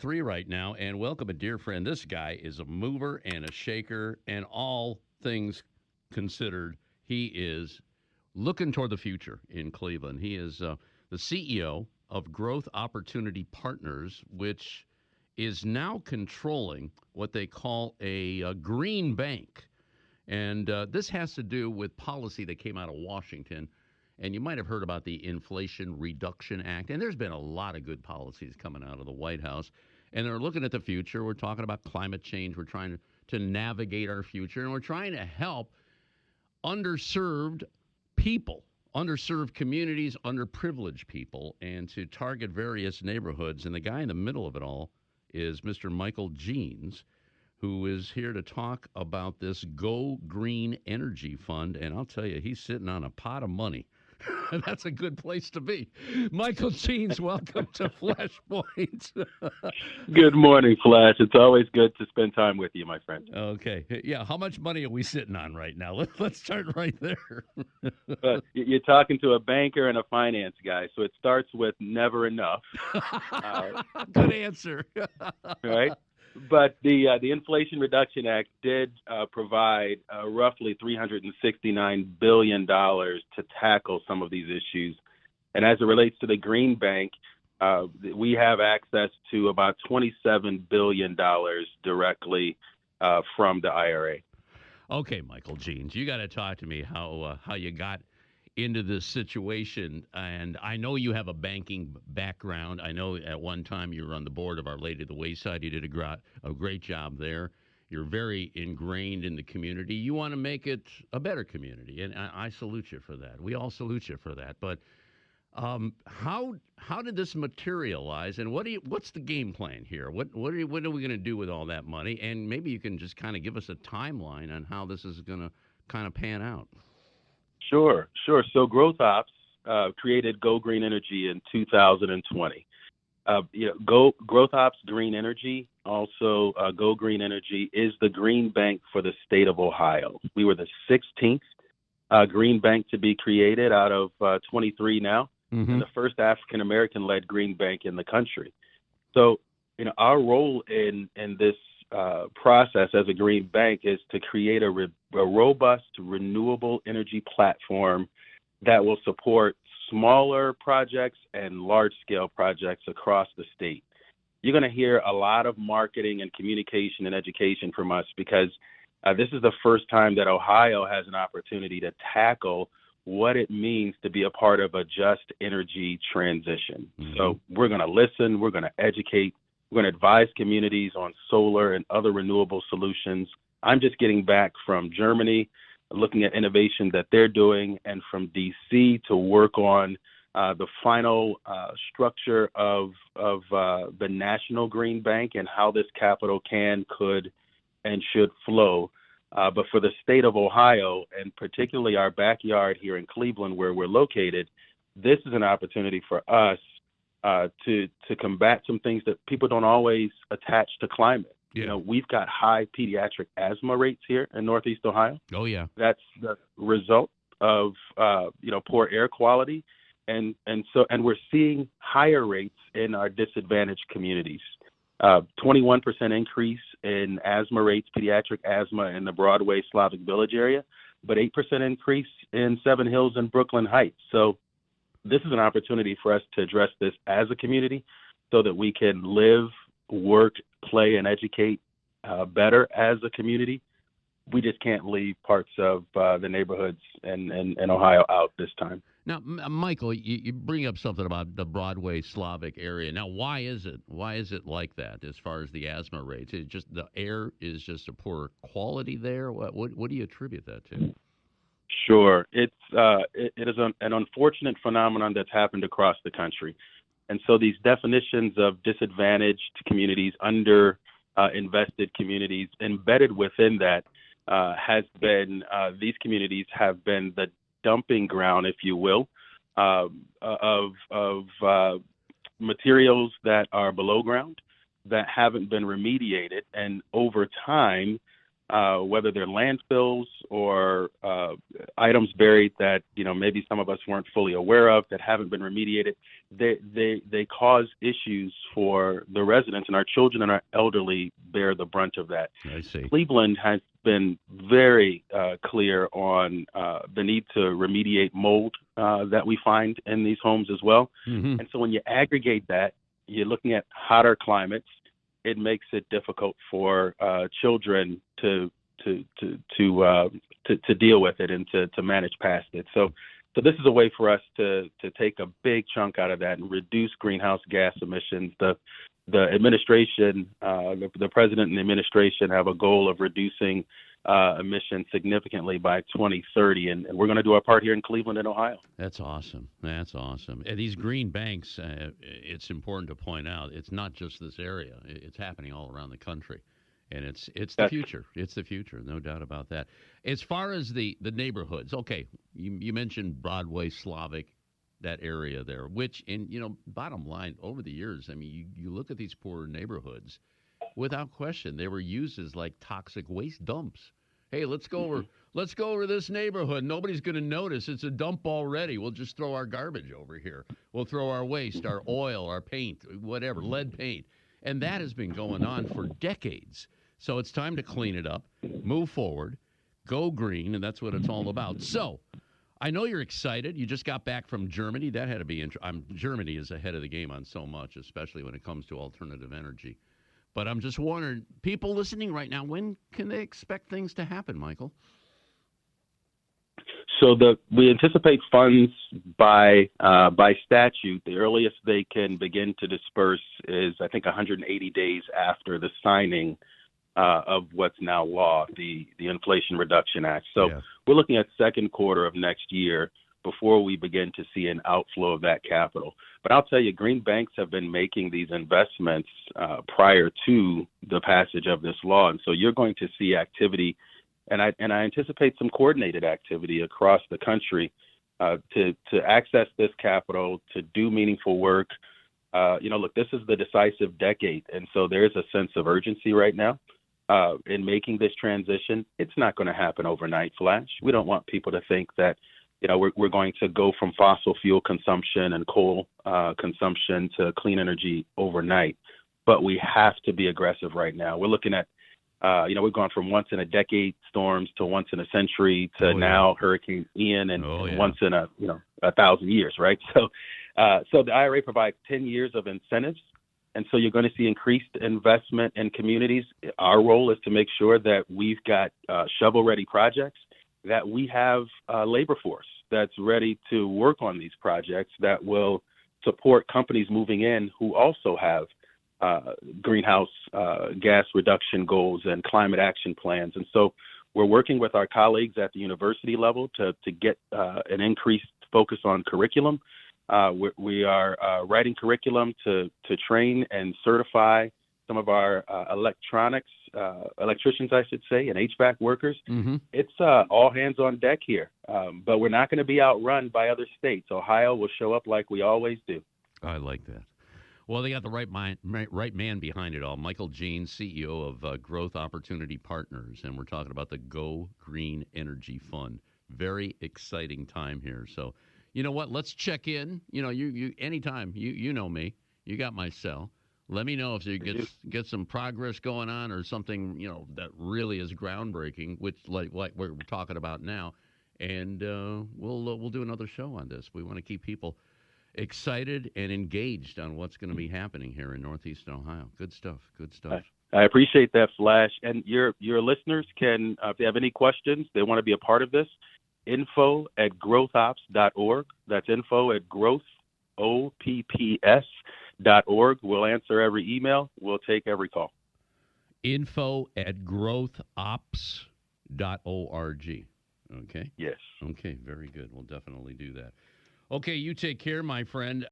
3 right now, and welcome a dear friend. This guy is a mover and a shaker, and all things considered, he is looking toward the future in Cleveland. He is the CEO of Growth Opportunity Partners, which is now controlling what they call a green bank. And this has to do with policy that came out of Washington. And you might have heard about the Inflation Reduction Act. And there's been a lot of good policies coming out of the White House. And they're looking at the future. We're talking about climate change. We're trying to navigate our future. And we're trying to help underserved people, underserved communities, underprivileged people, and to target various neighborhoods. And the guy in the middle of it all is Mr. Michael Jeans, who is here to talk about this Go Green Energy Fund. And I'll tell you, he's sitting on a pot of money. That's a good place to be. Michael Jeans, welcome to Flashpoint. Good morning, Flash. It's always good to spend time with you, my friend. Okay. Yeah, how much money are we sitting on right now? Let's start right there. You're talking to a banker and a finance guy, so it starts with never enough. Good answer. Right? But the Inflation Reduction Act did provide roughly $369 billion to tackle some of these issues. And as it relates to the Green Bank, we have access to about $27 billion directly from the IRA. Okay, Michael Jeans, you got to talk to me how you got into this situation. And I know you have a banking background. I know at one time you were on the board of Our Lady of the Wayside. You did a great job there. You're very ingrained in the community. You want to make it a better community, and I salute you for that. We all salute you for that. But how did this materialize, and what's the game plan here? What are we going to do with all that money? And maybe you can just kind of give us a timeline on how this is going to kind of pan out. Sure. So Growth Ops created Go Green Energy in 2020. Growth Ops Green Energy, also Go Green Energy, is the green bank for the state of Ohio. We were the 16th green bank to be created out of 23 now, and the first African-American-led green bank in the country. So, our role in this process as a green bank is to create a robust renewable energy platform that will support smaller projects and large-scale projects across the state. You're going to hear a lot of marketing and communication and education from us because this is the first time that Ohio has an opportunity to tackle what it means to be a part of a just energy transition. So we're going to listen, we're going to educate, we're going to advise communities on solar and other renewable solutions. I'm just getting back from Germany, looking at innovation that they're doing, and from D.C. to work on the final structure of the National Green Bank and how this capital could, and should flow. But for the state of Ohio, and particularly our backyard here in Cleveland where we're located, this is an opportunity for us to combat some things that people don't always attach to climate. Yeah. We've got high pediatric asthma rates here in Northeast Ohio. Oh, yeah. That's the result of, poor air quality. And we're seeing higher rates in our disadvantaged communities. 21% increase in asthma rates, pediatric asthma in the Broadway Slavic Village area, but 8% increase in Seven Hills and Brooklyn Heights. So this is an opportunity for us to address this as a community so that we can live, work, play, and educate better as a community. We just can't leave parts of the neighborhoods in Ohio out this time. Now, Michael, you bring up something about the Broadway Slavic area. Now, why is it like that as far as the asthma rates? It just the air is just a poor quality there? What do you attribute that to? Sure. It is an unfortunate phenomenon that's happened across the country. And so these definitions of disadvantaged communities, invested communities, embedded within that has been these communities have been the dumping ground, if you will, of materials that are below ground that haven't been remediated. And over time, whether they're landfills or items buried that maybe some of us weren't fully aware of that haven't been remediated. They cause issues for the residents, and our children and our elderly bear the brunt of that. I see. Cleveland has been very clear on the need to remediate mold that we find in these homes as well. Mm-hmm. And so when you aggregate that, you're looking at hotter climates. It makes it difficult for children to deal with it and to manage past it. So this is a way for us to take a big chunk out of that and reduce greenhouse gas emissions. The administration, the president and the administration have a goal of reducing emissions significantly by 2030, and we're going to do our part here in Cleveland and Ohio. That's awesome. That's awesome. And these green banks, it's important to point out, it's not just this area. It's happening all around the country, and it's the future. It's the future, no doubt about that. As far as the neighborhoods, okay, you mentioned Broadway, Slavic, that area there, which, and bottom line, over the years, I mean, you look at these poor neighborhoods, without question, they were used as like toxic waste dumps. Hey, let's go over this neighborhood. Nobody's going to notice. It's a dump already. We'll just throw our garbage over here. We'll throw our waste, our oil, our paint, whatever, lead paint. And that has been going on for decades. So it's time to clean it up, move forward, go green, and that's what it's all about. So I know you're excited. You just got back from Germany. That had to be interesting. Germany is ahead of the game on so much, especially when it comes to alternative energy. But I'm just wondering, people listening right now, when can they expect things to happen, Michael? So we anticipate funds by statute. The earliest they can begin to disperse is, I think, 180 days after the signing of what's now law, the Inflation Reduction Act. So We're looking at second quarter of next year before we begin to see an outflow of that capital. But I'll tell you, green banks have been making these investments prior to the passage of this law. And so you're going to see activity, and I anticipate some coordinated activity across the country to access this capital, to do meaningful work. Look, this is the decisive decade, and so there's a sense of urgency right now in making this transition. It's not going to happen overnight, Flash. We don't want people to think that we're going to go from fossil fuel consumption and coal consumption to clean energy overnight. But we have to be aggressive right now. We're looking at, we've gone from once in a decade storms to once in a century to now Hurricane Ian and once in 1,000 years, right? So the IRA provides 10 years of incentives. And so you're going to see increased investment in communities. Our role is to make sure that we've got shovel-ready projects, that we have a labor force that's ready to work on these projects that will support companies moving in who also have greenhouse gas reduction goals and climate action plans. And so we're working with our colleagues at the university level to get an increased focus on curriculum. We are writing curriculum to train and certify some of our electricians, I should say, and HVAC workers. Mm-hmm. It's all hands on deck here, but we're not going to be outrun by other states. Ohio will show up like we always do. I like that. Well, they got the right man behind it all. Michael Jean, CEO of Growth Opportunity Partners, and we're talking about the Go Green Energy Fund. Very exciting time here. So, you know what? Let's check in. You anytime. You know me. You got my cell. Let me know if you get some progress going on or something, that really is groundbreaking, which like we're talking about now, and we'll do another show on this. We want to keep people excited and engaged on what's going to be happening here in Northeastern Ohio. Good stuff. Good stuff. I appreciate that, Flash. And your listeners can, if they have any questions, they want to be a part of this, info@growthopps.org. That's info@growthopps.org. We'll answer every email. We'll take every call. info@growthopps.org. Okay? Yes. Okay, very good. We'll definitely do that. Okay, you take care, my friend.